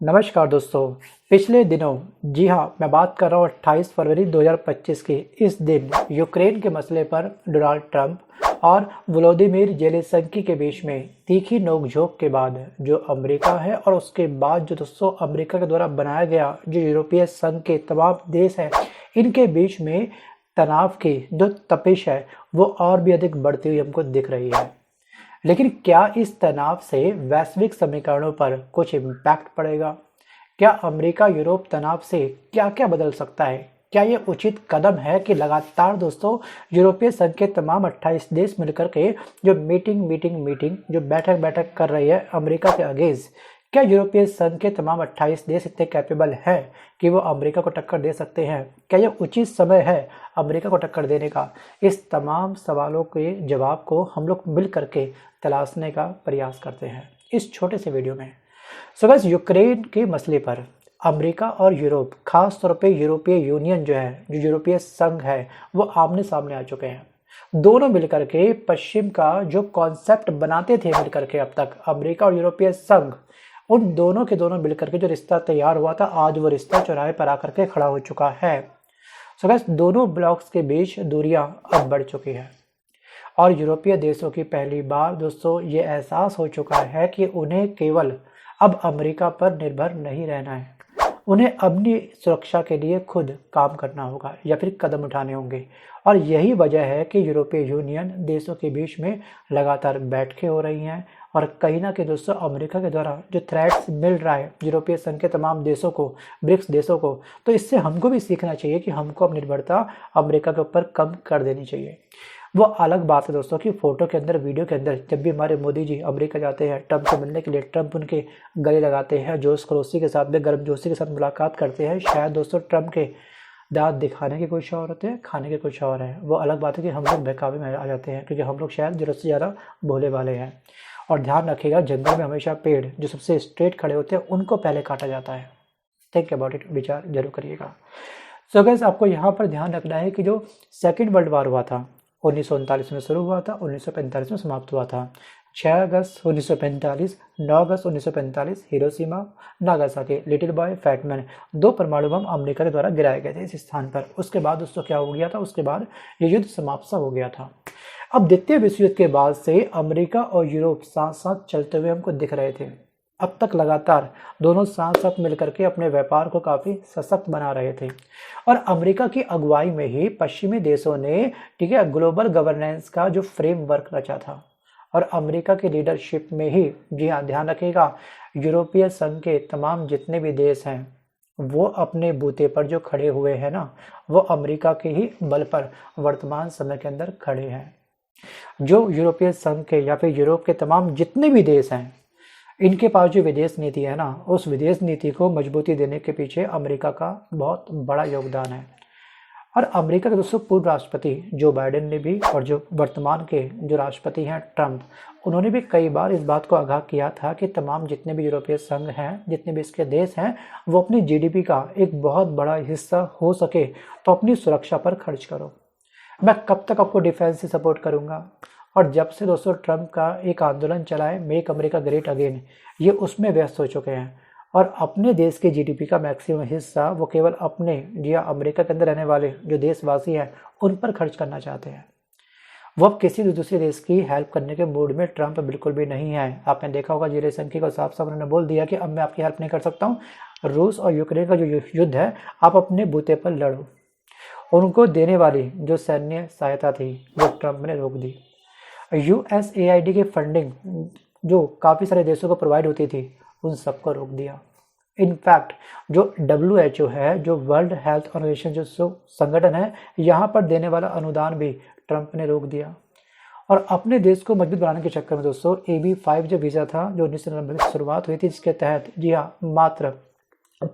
नमस्कार दोस्तों। पिछले दिनों जी हाँ मैं बात कर रहा हूँ 28 फरवरी 2025 की। इस दिन यूक्रेन के मसले पर डोनाल्ड ट्रंप और व्लादिमीर ज़ेलेंस्की के बीच में तीखी नोकझोंक के बाद जो अमेरिका है और उसके बाद जो दोस्तों अमेरिका के द्वारा बनाया गया जो यूरोपीय संघ के तमाम देश हैं, इनके बीच में तनाव की जो तपिश है वो और भी अधिक बढ़ती हुई हमको दिख रही है। लेकिन क्या इस तनाव से वैश्विक समीकरणों पर कुछ इम्पैक्ट पड़ेगा? क्या अमेरिका यूरोप तनाव से क्या क्या बदल सकता है? क्या ये उचित कदम है कि लगातार दोस्तों यूरोपीय संघ के तमाम 28 देश मिलकर के जो मीटिंग जो बैठक कर रही है अमेरिका के अगेंस्ट, क्या यूरोपीय संघ के तमाम 28 देश इतने कैपेबल हैं कि वो अमेरिका को टक्कर दे सकते हैं? क्या ये उचित समय है अमेरिका को टक्कर देने का? इस तमाम सवालों के जवाब को हम लोग मिल करके तलाशने का प्रयास करते हैं इस छोटे से वीडियो में। सो गाइस, यूक्रेन के मसले पर अमेरिका और यूरोप, खास तौर पे यूरोपीय यूनियन जो है, जो यूरोपीय संघ है, वो आमने सामने आ चुके हैं। दोनों मिलकर के पश्चिम का जो कॉन्सेप्ट बनाते थे मिलकर के, अब तक अमेरिका और यूरोपीय संघ, उन दोनों के दोनों मिलकर के जो रिश्ता तैयार हुआ था, आज वो रिश्ता चौराहे पर आकर के खड़ा हो चुका है। सो गाइस, दोनों ब्लॉक्स के बीच दूरियां अब बढ़ चुकी है और यूरोपीय देशों की पहली बार दोस्तों ये एहसास हो चुका है कि उन्हें केवल अब अमेरिका पर निर्भर नहीं रहना है। उन्हें अपनी सुरक्षा के लिए खुद काम करना होगा या फिर कदम उठाने होंगे। और यही वजह है कि यूरोपीय यूनियन देशों के बीच में लगातार बैठकें हो रही हैं और कहीं ना कहीं दोस्तों अमेरिका के द्वारा जो थ्रेट्स मिल रहा है यूरोपीय संघ के तमाम देशों को, ब्रिक्स देशों को, तो इससे हमको भी सीखना चाहिए कि हमको अब निर्भरता अमेरिका के ऊपर कम कर देनी चाहिए। वो अलग बात है दोस्तों कि फोटो के अंदर, वीडियो के अंदर जब भी हमारे मोदी जी अमेरिका जाते हैं ट्रंप से मिलने के लिए, ट्रंप उनके गले लगाते हैं, जोश खरोशी के साथ में गर्मजोशी के साथ मुलाकात करते हैं। शायद दोस्तों ट्रंप के दांत दिखाने की कुछ और होते हैं, खाने के कुछ और है। वो अलग बात है कि हम लोग बहकावे में आ जाते हैं क्योंकि हम लोग शायद जरूरत से ज़्यादा भोले वाले हैं। और ध्यान रखिएगा, जंगल में हमेशा पेड़ जो सबसे स्ट्रेट खड़े होते हैं उनको पहले काटा जाता है। थिंक अबाउट इट, विचार जरूर करिएगा। सो गाइस, आपको यहाँ पर ध्यान रखना है कि जो सेकेंड वर्ल्ड वार हुआ था 1939 में शुरू हुआ था, 1945 में समाप्त हुआ था। 6 अगस्त 1945, 9 अगस्त 1945 Hiroshima, Nagasaki, little boy, fat man, 2 परमाणु बम अमेरिका के द्वारा गिराए गए थे इस स्थान पर। उसके बाद दोस्तों क्या हो गया था? उसके बाद ये युद्ध समाप्त सा हो गया था। अब द्वितीय विश्व युद्ध के बाद से अमेरिका और यूरोप साथ साथ चलते हुए हमको दिख रहे थे। अब तक लगातार दोनों साथ साथ मिलकर के अपने व्यापार को काफ़ी सशक्त बना रहे थे और अमेरिका की अगुवाई में ही पश्चिमी देशों ने, ठीक है, ग्लोबल गवर्नेंस का जो फ्रेमवर्क रचा था। और अमेरिका की लीडरशिप में ही, जी हाँ ध्यान रखिएगा, यूरोपीय संघ के तमाम जितने भी देश हैं वो अपने बूते पर जो खड़े हुए हैं ना, वो अमेरिका के ही बल पर वर्तमान समय के अंदर खड़े हैं। जो यूरोपीय संघ के या फिर यूरोप के तमाम जितने भी देश हैं, इनके पास जो विदेश नीति है ना, उस विदेश नीति को मजबूती देने के पीछे अमेरिका का बहुत बड़ा योगदान है। और अमेरिका के दोस्तों पूर्व राष्ट्रपति जो बाइडेन ने भी, और जो वर्तमान के जो राष्ट्रपति हैं ट्रंप, उन्होंने भी कई बार इस बात को आगाह किया था कि तमाम जितने भी यूरोपीय संघ हैं, जितने भी इसके देश हैं, वो अपनी जीडीपी का एक बहुत बड़ा हिस्सा हो सके तो अपनी सुरक्षा पर खर्च करो। मैं कब तक आपको डिफेंस से सपोर्ट करूंगा? और जब से दोस्तों ट्रंप का एक आंदोलन चला है, मेक अमेरिका ग्रेट अगेन, ये उसमें व्यस्त हो चुके हैं और अपने देश के जीडीपी का मैक्सिमम हिस्सा वो केवल अपने या अमेरिका के अंदर रहने वाले जो देशवासी हैं उन पर खर्च करना चाहते हैं। वो अब किसी भी दूसरे देश की हेल्प करने के मूड में ट्रंप बिल्कुल भी नहीं है। आपने देखा होगा ज़ेलेंस्की को साफ साफ उन्होंने बोल दिया कि अब मैं आपकी हेल्प नहीं कर सकता हूँ। रूस और यूक्रेन का जो युद्ध है, आप अपने बूते पर लड़ो। उनको देने वाली जो सैन्य सहायता थी वो ट्रंप ने रोक दी। USAID की फंडिंग जो काफ़ी सारे देशों को प्रोवाइड होती थी, उन सबको रोक दिया। इनफैक्ट जो WHO है, जो वर्ल्ड हेल्थ ऑर्गेनाइजेशन जो संगठन है, यहाँ पर देने वाला अनुदान भी ट्रंप ने रोक दिया। और अपने देश को मजबूत बनाने के चक्कर में दोस्तों AB5 जो वीज़ा था, जो 1990 में शुरुआत हुई थी, जिसके तहत, जी हाँ, मात्र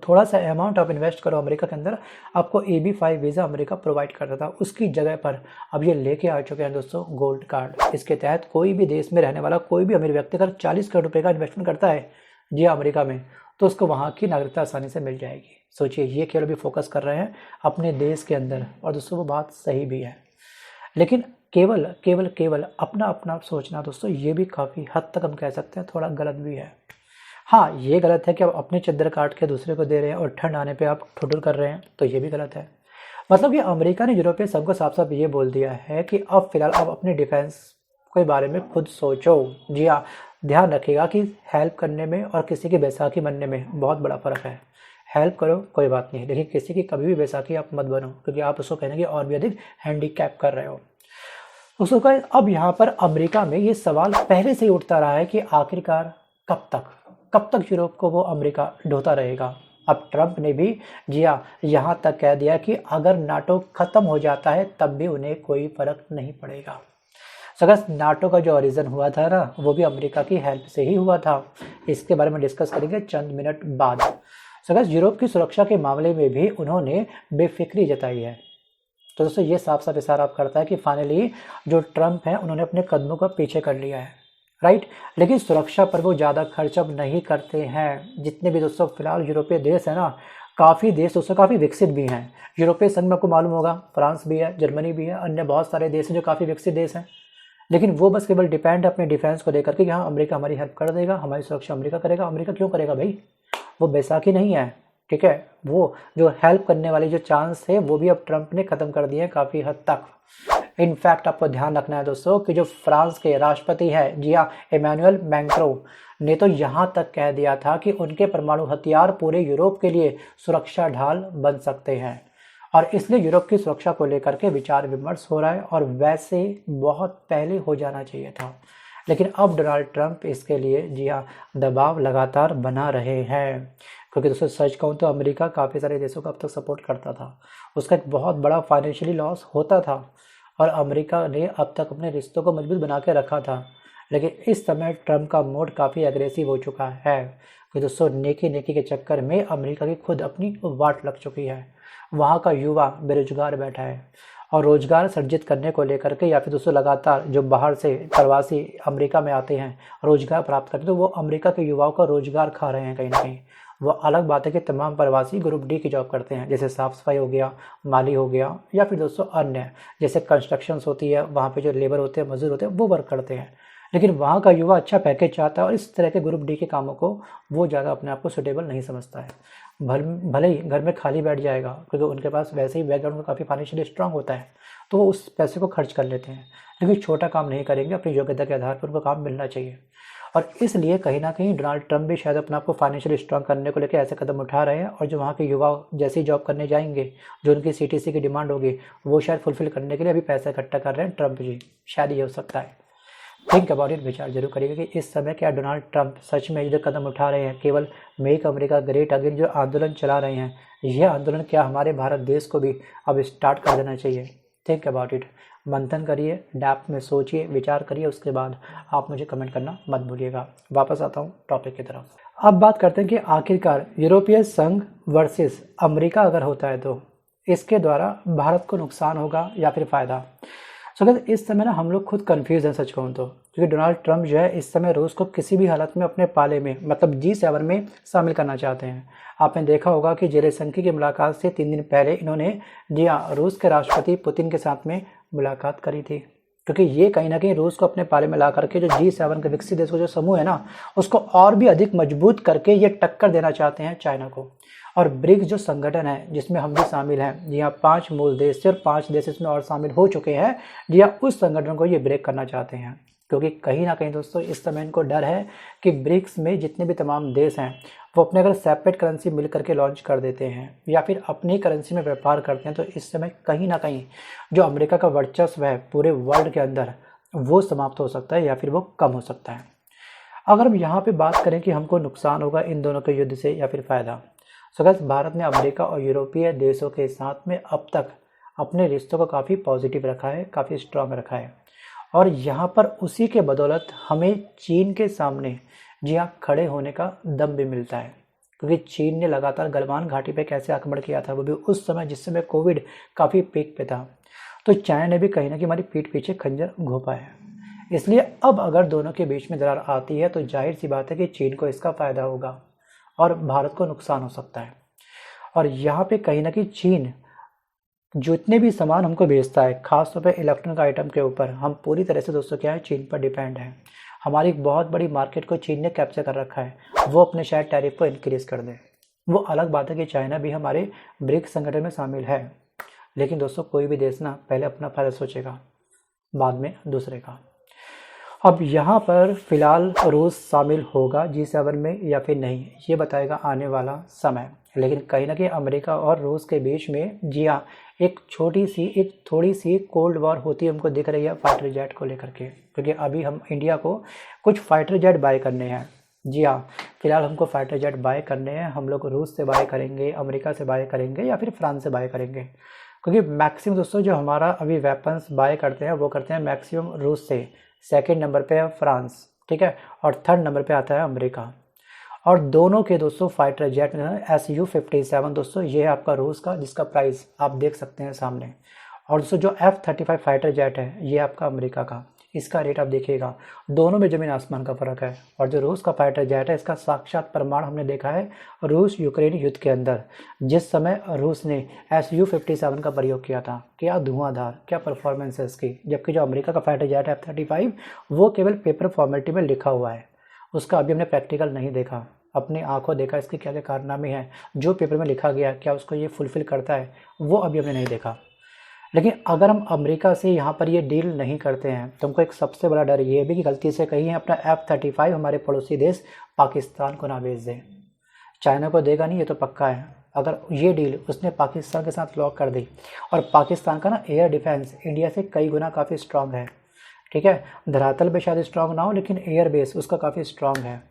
थोड़ा सा अमाउंट आप इन्वेस्ट करो अमेरिका के अंदर, आपको AB5 वीज़ा अमेरिका प्रोवाइड करता था। उसकी जगह पर अब ये लेके आ चुके हैं दोस्तों गोल्ड कार्ड। इसके तहत कोई भी देश में रहने वाला कोई भी अमीर व्यक्ति अगर 40 करोड़ रुपए का इन्वेस्टमेंट करता है, जी हाँ, अमेरिका में, तो उसको वहाँ की नागरिकता आसानी से मिल जाएगी। सोचिए, ये केवल भी फोकस कर रहे हैं अपने देश के अंदर, और दोस्तों वो बात सही भी है। लेकिन केवल केवल केवल अपना अपना सोचना दोस्तों, ये भी काफ़ी हद तक हम कह सकते हैं थोड़ा गलत भी है। हाँ, ये गलत है कि आप अपनी चद्दर काट के दूसरे को दे रहे हैं और ठंड आने पे आप ठुठुर कर रहे हैं, तो ये भी गलत है। मतलब कि अमेरिका ने यूरोपीय संघ को साफ साफ ये बोल दिया है कि अब फिलहाल आप अपनी डिफेंस के बारे में खुद सोचो। जी हाँ, ध्यान रखिएगा कि हेल्प करने में और किसी की बैसाखी बनने में बहुत बड़ा फ़र्क है। हेल्प करो कोई बात नहीं, लेकिन किसी की कभी भी बैसाखी आप मत बनो, क्योंकि आप उसको कहने की और भी अधिक हैंडीकैप कर रहे हो उसको कहे। अब यहाँ पर अमेरिका में ये सवाल पहले से ही उठता रहा है कि आखिरकार कब तक यूरोप को वो अमेरिका ढोता रहेगा। अब ट्रंप ने भी जी हाँ, यहाँ तक कह दिया कि अगर नाटो खत्म हो जाता है तब भी उन्हें कोई फर्क नहीं पड़ेगा। सगस नाटो का जो ओरिजिन हुआ था ना, वो भी अमेरिका की हेल्प से ही हुआ था। इसके बारे में डिस्कस करेंगे चंद मिनट बाद। सगस यूरोप की सुरक्षा के मामले में भी उन्होंने बेफिक्री जताई है। तो दोस्तों ये साफ साफ इशारा आप करता है कि फाइनली जो ट्रंप हैं उन्होंने अपने कदमों को पीछे कर लिया है, राइट। लेकिन सुरक्षा पर वो ज़्यादा खर्च अब नहीं करते हैं। जितने भी दोस्तों फिलहाल यूरोपीय देश है ना, काफ़ी देश दोस्तों काफ़ी विकसित भी हैं। यूरोपीय संघ में आपको मालूम होगा फ्रांस भी है, जर्मनी भी है, अन्य बहुत सारे देश हैं जो काफ़ी विकसित देश हैं। लेकिन वो बस केवल डिपेंड अपने डिफेंस को लेकर के कि हाँ अमेरिका हमारी हेल्प कर देगा, हमारी सुरक्षा अमेरिका करेगा। अमेरिका क्यों करेगा भाई, वो बैसाखी नहीं है, ठीक है। वो जो हेल्प करने वाले जो चांस थे वो भी अब ट्रंप ने ख़त्म कर दिए हैं काफ़ी हद तक। इनफैक्ट आपको ध्यान रखना है दोस्तों कि जो फ्रांस के राष्ट्रपति हैं जी हाँ, इमैनुअल मैक्रों ने तो यहाँ तक कह दिया था कि उनके परमाणु हथियार पूरे यूरोप के लिए सुरक्षा ढाल बन सकते हैं, और इसलिए यूरोप की सुरक्षा को लेकर के विचार विमर्श हो रहा है, और वैसे बहुत पहले हो जाना चाहिए था। लेकिन अब डोनाल्ड ट्रंप इसके लिए जी हाँ दबाव लगातार बना रहे हैं, क्योंकि दोस्तों सच कहूँ तो अमेरिका काफ़ी सारे देशों को अब तक सपोर्ट करता था, उसका एक बहुत बड़ा फाइनेंशियली लॉस होता था, और अमेरिका ने अब तक अपने रिश्तों को मजबूत बना के रखा था। लेकिन इस समय ट्रंप का मोड काफ़ी एग्रेसिव हो चुका है, कि दोस्तों नेकी के चक्कर में अमेरिका की खुद अपनी वाट लग चुकी है। वहाँ का युवा बेरोजगार बैठा है, और रोजगार सर्जित करने को लेकर के या फिर दोस्तों लगातार जो बाहर से प्रवासी अमेरिका में आते हैं रोजगार प्राप्त करते, तो वो अमेरिका के युवाओं का रोजगार खा रहे हैं कहीं ना कहीं। वो अलग बात है कि तमाम प्रवासी ग्रुप डी की जॉब करते हैं, जैसे साफ़ सफाई हो गया, माली हो गया, या फिर दोस्तों अन्य जैसे कंस्ट्रक्शंस होती है, वहाँ पे जो लेबर होते हैं, मजदूर होते हैं, वो वर्क करते हैं। लेकिन वहाँ का युवा अच्छा पैकेज चाहता है, और इस तरह के ग्रुप डी के कामों को वो ज़्यादा अपने आप को सुटेबल नहीं समझता है। भले ही घर में खाली बैठ जाएगा, क्योंकि उनके पास वैसे ही बैकग्राउंड में काफ़ी फाइनेंशियली स्ट्रांग होता है, तो वो उस पैसे को खर्च कर लेते हैं। लेकिन छोटा काम नहीं करेंगे, अपनी योग्यता के आधार पर उनको काम मिलना चाहिए। और इसलिए कहीं ना कहीं डोनाल्ड ट्रंप भी शायद अपने आप को फाइनेंशियली स्ट्रांग करने को लेकर ऐसे कदम उठा रहे हैं, और जो वहाँ के युवा जैसे ही जॉब करने जाएंगे, जो उनकी सीटीसी की डिमांड होगी, वो शायद फुलफिल करने के लिए अभी पैसा इकट्ठा कर रहे हैं ट्रंप जी। शायद ये हो सकता है। थिंक अबाउट इट, विचार जरूर करिएगा कि इस समय क्या डोनाल्ड ट्रंप सच में जो कदम उठा रहे हैं, केवल मेक अमेरिका ग्रेट अगेन जो आंदोलन चला रहे हैं, यह आंदोलन क्या हमारे भारत देश को भी अब स्टार्ट कर देना चाहिए। थिंक अबाउट इट, मंथन करिए, डेप्थ में सोचिए, विचार करिए, उसके बाद आप मुझे कमेंट करना मत भूलिएगा। वापस आता हूँ टॉपिक की तरफ। अब बात करते हैं कि आखिरकार यूरोपीय संघ वर्सेस अमेरिका अगर होता है तो इसके द्वारा भारत को नुकसान होगा या फिर फ़ायदा। सो इस समय ना हम लोग खुद कंफ्यूज हैं सच कहूँ तो, क्योंकि डोनाल्ड ट्रंप जो है इस समय रूस को किसी भी हालत में अपने पाले में मतलब G7 में शामिल करना चाहते हैं। आपने देखा होगा कि जेलेंस्की की मुलाकात से 3 दिन पहले इन्होंने जी हाँ रूस के राष्ट्रपति पुतिन के साथ में मुलाकात करी थी, क्योंकि ये कहीं ना कहीं रूस को अपने पाले में ला करके जो G7 के विकसित देशों का जो समूह है ना, उसको और भी अधिक मजबूत करके ये टक्कर देना चाहते हैं चाइना को। और ब्रिक्स जो संगठन है जिसमें हम भी शामिल हैं, जी हाँ 5 मूल देश से और 5 देश इसमें और शामिल हो चुके हैं, जी हाँ उस संगठन को ये ब्रेक करना चाहते हैं। क्योंकि कहीं ना कहीं दोस्तों इस समय इनको डर है कि ब्रिक्स में जितने भी तमाम देश हैं वो अपने अगर सेपरेट करेंसी मिल करके लॉन्च कर देते हैं या फिर अपनी करेंसी में व्यापार करते हैं, तो इस समय कहीं ना कहीं जो अमेरिका का वर्चस्व है पूरे वर्ल्ड के अंदर वो समाप्त हो सकता है या फिर वो कम हो सकता है। अगर हम यहाँ पे बात करें कि हमको नुकसान होगा इन दोनों के युद्ध से या फिर फ़ायदा, सो गाइस भारत ने अमेरिका और यूरोपीय देशों के साथ में अब तक अपने रिश्तों को काफ़ी पॉजिटिव रखा है, काफ़ी स्ट्रांग रखा है, और यहाँ पर उसी के बदौलत हमें चीन के सामने जी हाँ खड़े होने का दम भी मिलता है। क्योंकि चीन ने लगातार गलवान घाटी पे कैसे आक्रमण किया था, वो भी उस समय जिस समय कोविड काफ़ी पीक पे था, तो चाइना ने भी कहीं ना कहीं हमारी पीठ पीछे खंजर घोंपा है। इसलिए अब अगर दोनों के बीच में दरार आती है तो जाहिर सी बात है कि चीन को इसका फ़ायदा होगा और भारत को नुकसान हो सकता है। और यहाँ पे कहीं ना कहीं चीन जितने भी सामान हमको भेजता है, खासतौर पे इलेक्ट्रॉनिक आइटम के ऊपर हम पूरी तरह से दोस्तों क्या है चीन पर डिपेंड है। हमारी एक बहुत बड़ी मार्केट को चीन ने कैप्चर कर रखा है, वो अपने शायद टैरिफ को इंक्रीज कर दे। वो अलग बात है कि चाइना भी हमारे ब्रिक्स संगठन में शामिल है, लेकिन दोस्तों कोई भी देश ना पहले अपना फायदा सोचेगा, बाद में दूसरे का। अब यहाँ पर फिलहाल रूस शामिल होगा G7 में या फिर नहीं, ये बताएगा आने वाला समय। लेकिन कहीं ना कहीं अमेरिका और रूस के बीच में, जी हाँ, एक थोड़ी सी कोल्ड वॉर होती है हमको दिख रही है फाइटर जेट को लेकर के, क्योंकि अभी हम इंडिया को कुछ फाइटर जेट बाय करने हैं। जी हाँ, फिलहाल हमको फाइटर जेट बाय करने हैं। हम लोग रूस से बाय करेंगे, अमेरिका से बाय करेंगे या फिर फ्रांस से बाय करेंगे, क्योंकि मैक्सिमम दोस्तों जो हमारा अभी वेपन्स बाय करते हैं वो करते हैं मैक्सिमम रूस से, सेकंड नंबर पे है फ्रांस, ठीक है, और थर्ड नंबर पे आता है अमेरिका। और दोनों के दोस्तों फाइटर जेट Su-57 दोस्तों, ये है आपका रूस का, जिसका प्राइस आप देख सकते हैं सामने। और दोस्तों जो F-35 फाइटर जेट है ये आपका अमेरिका का, इसका रेट आप देखिएगा, दोनों में ज़मीन आसमान का फ़र्क है। और जो रूस का फाइटर जेट है इसका साक्षात प्रमाण हमने देखा है रूस यूक्रेन युद्ध के अंदर, जिस समय रूस ने Su-57 का प्रयोग किया था। क्या धुआंधार, क्या परफॉर्मेंस है इसकी, जबकि जो अमेरिका का फाइटर जेट है F-35 वो केवल पेपर फॉर्मेलिटी में लिखा हुआ है, उसका अभी हमने प्रैक्टिकल नहीं देखा, अपनी आंखों देखा इसके क्या क्या कारनामे हैं, जो पेपर में लिखा गया क्या उसको ये फुलफिल करता है वो अभी हमने नहीं देखा। लेकिन अगर हम अमेरिका से यहाँ पर ये डील नहीं करते हैं तो हमको एक सबसे बड़ा डर ये भी कि गलती से कहीं अपना F-35 हमारे पड़ोसी देश पाकिस्तान को ना भेज दे। चाइना को देगा नहीं ये तो पक्का है। अगर ये डील उसने पाकिस्तान के साथ लॉक कर दी, और पाकिस्तान का ना एयर डिफेंस इंडिया से कई गुना काफ़ी स्ट्रांग है, ठीक है, धरातल पे शायद स्ट्रांग ना हो लेकिन एयर बेस उसका काफ़ी स्ट्रांग है।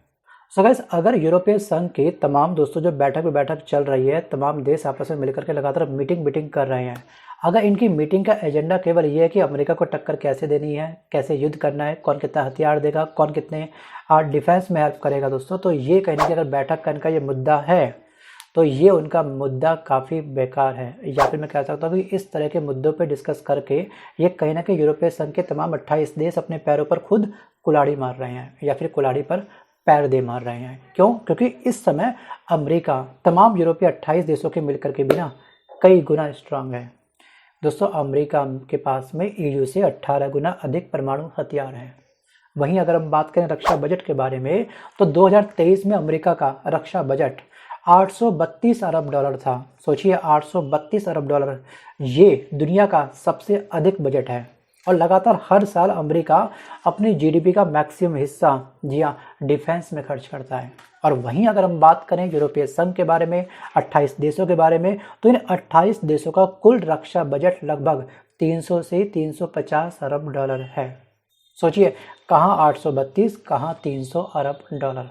सो गाइस, अगर यूरोपीय संघ के तमाम दोस्तों जो बैठक पे बैठक चल रही है, तमाम देश आपस में मिलकर के लगातार मीटिंग कर रहे हैं, अगर इनकी मीटिंग का एजेंडा केवल ये है कि अमेरिका को टक्कर कैसे देनी है, कैसे युद्ध करना है, कौन कितना हथियार देगा, कौन कितने डिफेंस में हेल्प करेगा दोस्तों, तो ये कहने की अगर बैठक का इनका ये मुद्दा है तो ये उनका मुद्दा काफ़ी बेकार है। या फिर मैं कह सकता हूँ कि इस तरह के मुद्दों पे डिस्कस करके ये कहीं ना कहीं यूरोपीय संघ के तमाम 28 देश अपने पैरों पर खुद कुल्हाड़ी मार रहे हैं, या फिर कुल्हाड़ी पर पैर दे मार रहे हैं। क्यों? क्योंकि इस समय अमेरिका तमाम यूरोपीय 28 देशों के मिलकर के बिना कई गुना स्ट्रांग है। दोस्तों अमेरिका के पास में EU से 18 गुना अधिक परमाणु हथियार हैं। वहीं अगर हम बात करें रक्षा बजट के बारे में तो 2023 में अमेरिका का रक्षा बजट 832 अरब डॉलर था। सोचिए 832 अरब डॉलर, ये दुनिया का सबसे अधिक बजट है। और लगातार हर साल अमेरिका अपनी GDP का मैक्सिमम हिस्सा, जी हाँ, डिफेंस में खर्च करता है। और वहीं अगर हम बात करें यूरोपीय संघ के बारे में, 28 देशों के बारे में, तो इन 28 देशों का कुल रक्षा बजट लगभग 300 से 350 अरब डॉलर है। सोचिए कहाँ 832, कहाँ 300 अरब डॉलर,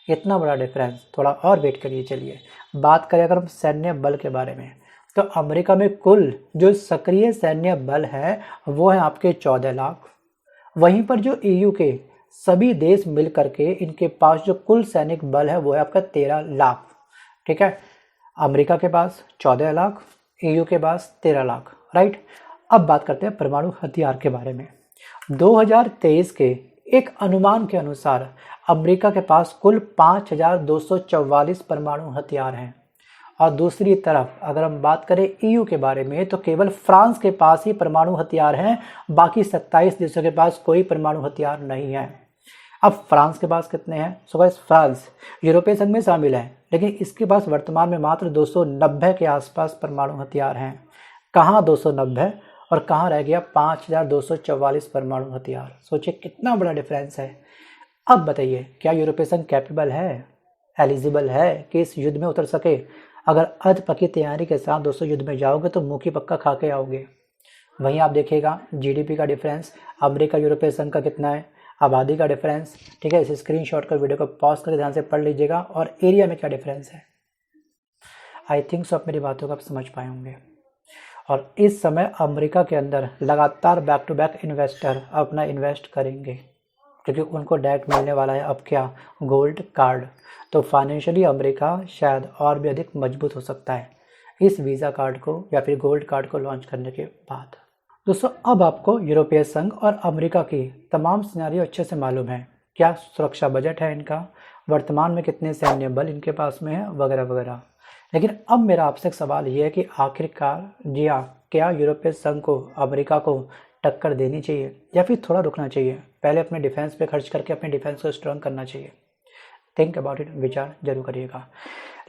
इतना बड़ा डिफरेंस। थोड़ा और वेट करिए। चलिए बात करें अगर हम सैन्य बल के बारे में, तो अमेरिका में कुल जो सक्रिय सैन्य बल है वो है आपके 14 लाख। वहीं पर जो EU के सभी देश मिल करके इनके पास जो कुल सैनिक बल है वो है आपका 13 लाख। ठीक है, अमेरिका के पास 14 लाख, EU के पास 13 लाख, राइट। अब बात करते हैं परमाणु हथियार के बारे में। 2023 के एक अनुमान के अनुसार अमेरिका के पास कुल 5244 परमाणु हथियार हैं। और दूसरी तरफ अगर हम बात करें EU के बारे में तो केवल फ्रांस के पास ही परमाणु हथियार हैं, बाकी 27 देशों के पास कोई परमाणु हथियार नहीं है। अब फ्रांस के पास कितने हैं? सो गाइस, फ्रांस यूरोपीय संघ में शामिल है, लेकिन इसके पास वर्तमान में मात्र 290 के आसपास परमाणु हथियार हैं। कहाँ 290 और कहाँ रह गया 5244 परमाणु हथियार। सोचिए कितना बड़ा डिफरेंस है। अब बताइए, क्या यूरोपीय संघ कैपेबल है, एलिजिबल है कि इस युद्ध में उतर सके? अगर अध पकी तैयारी के साथ दोस्तों युद्ध में जाओगे तो मुँह की पक्का खा के आओगे। वहीं आप देखिएगा GDP का डिफरेंस अमेरिका यूरोपीय संघ का कितना है, आबादी का डिफरेंस, ठीक है। इस स्क्रीनशॉट कर वीडियो को पॉज करके ध्यान से पढ़ लीजिएगा, और एरिया में क्या डिफरेंस है। आई थिंक सो आप मेरी बातों को आप समझ पाए होंगे। और इस समय अमेरिका के अंदर लगातार बैक टू बैक इन्वेस्टर अपना इन्वेस्ट करेंगे, क्योंकि उनको डायरेक्ट मिलने वाला है अब क्या, गोल्ड कार्ड। तो फाइनेंशियली अमेरिका शायद और भी अधिक मजबूत हो सकता है इस वीज़ा कार्ड को या फिर गोल्ड कार्ड को लॉन्च करने के बाद। दोस्तों अब आपको यूरोपीय संघ और अमेरिका की तमाम सिनेरियो अच्छे से मालूम है। क्या सुरक्षा बजट है इनका, वर्तमान में कितने सैन्य बल इनके पास में है, वगैरह वगैरह। लेकिन अब मेरा आपसे एक सवाल ये है कि आखिरकार, जी हाँ, क्या यूरोपीय संघ को, अमेरिका को टक्कर देनी चाहिए या फिर थोड़ा रुकना चाहिए? पहले अपने डिफेंस पे खर्च करके अपने डिफेंस को स्ट्रॉन्ग करना चाहिए। थिंक अबाउट इट, विचार जरूर करिएगा।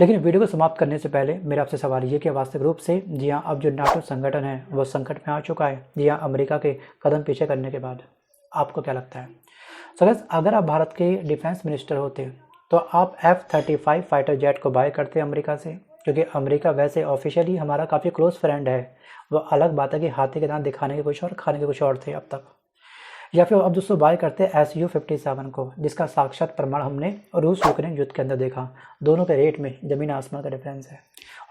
लेकिन वीडियो को समाप्त करने से पहले मेरा आपसे सवाल ये कि वास्तविक रूप से जी हाँ, अब जो नाटो संगठन है वो संकट में आ चुका है, जी हाँ, अमेरिका के कदम पीछे करने के बाद। आपको क्या लगता है? सो गाइस, अगर आप भारत के डिफेंस मिनिस्टर होते तो आप F-35 फाइटर जेट को बाय करते अमेरिका से, क्योंकि अमेरिका वैसे ऑफिशियली हमारा काफ़ी क्लोज फ्रेंड है। वो अलग बात है कि हाथी के दांत दिखाने के कुछ और खाने के कुछ और थे अब तक। या फिर अब दोस्तों बाय करते Su-57 को, जिसका साक्षात प्रमाण हमने रूस यूक्रेन युद्ध के अंदर देखा। दोनों के रेट में जमीन आसमान का डिफरेंस है।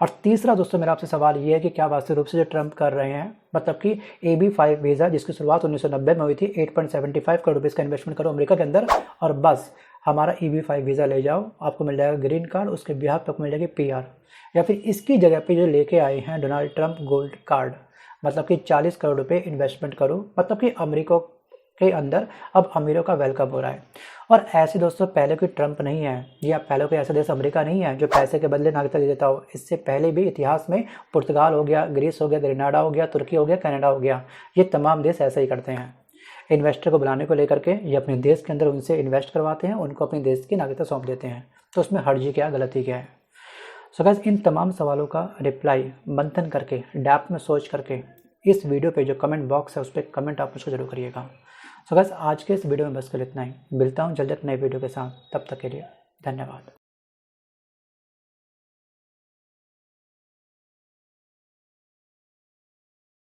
और तीसरा दोस्तों मेरा आपसे सवाल ये है कि क्या वास्तविक रूप से जो ट्रंप कर रहे हैं, मतलब कि AB5 वीज़ा जिसकी शुरुआत 1990 में हुई थी, 8.75 करोड़ रुपये का इन्वेस्टमेंट करो अमेरिका के अंदर और बस हमारा EB5 वीज़ा ले जाओ, आपको मिल जाएगा ग्रीन कार्ड, उसके बिहाफ पे आपको मिल जाएगी PR। या फिर इसकी जगह पे जो लेके आए हैं डोनाल्ड ट्रंप गोल्ड कार्ड, मतलब कि 40 करोड़ रुपये इन्वेस्टमेंट करो, मतलब कि अमेरिका के अंदर अब अमीरों का वेलकम हो रहा है। और ऐसे दोस्तों पहले कोई ट्रंप नहीं है, या पहले कोई ऐसा देश अमेरिका नहीं है जो पैसे के बदले नागरिकता दे देता हो। इससे पहले भी इतिहास में पुर्तगाल हो गया, ग्रीस हो गया, ग्रेनाडा हो गया, तुर्की हो गया, कनाडा हो गया, ये तमाम देश ऐसा ही करते हैं। इन्वेस्टर को बुलाने को लेकर के ये अपने देश के अंदर उनसे इन्वेस्ट करवाते हैं, उनको अपने देश की नागरिकता सौंप देते हैं। तो उसमें हर्जी क्या, गलती क्या है? सो गाइस, इन तमाम सवालों का रिप्लाई मंथन करके, डेप्थ में सोच करके इस वीडियो पे जो कमेंट बॉक्स है उस पर कमेंट आप मुझको जरूर करिएगा। सो गाइस, आज के इस वीडियो में बस कर इतना ही। मिलता हूँ जल्द एक नए वीडियो के साथ, तब तक के लिए धन्यवाद।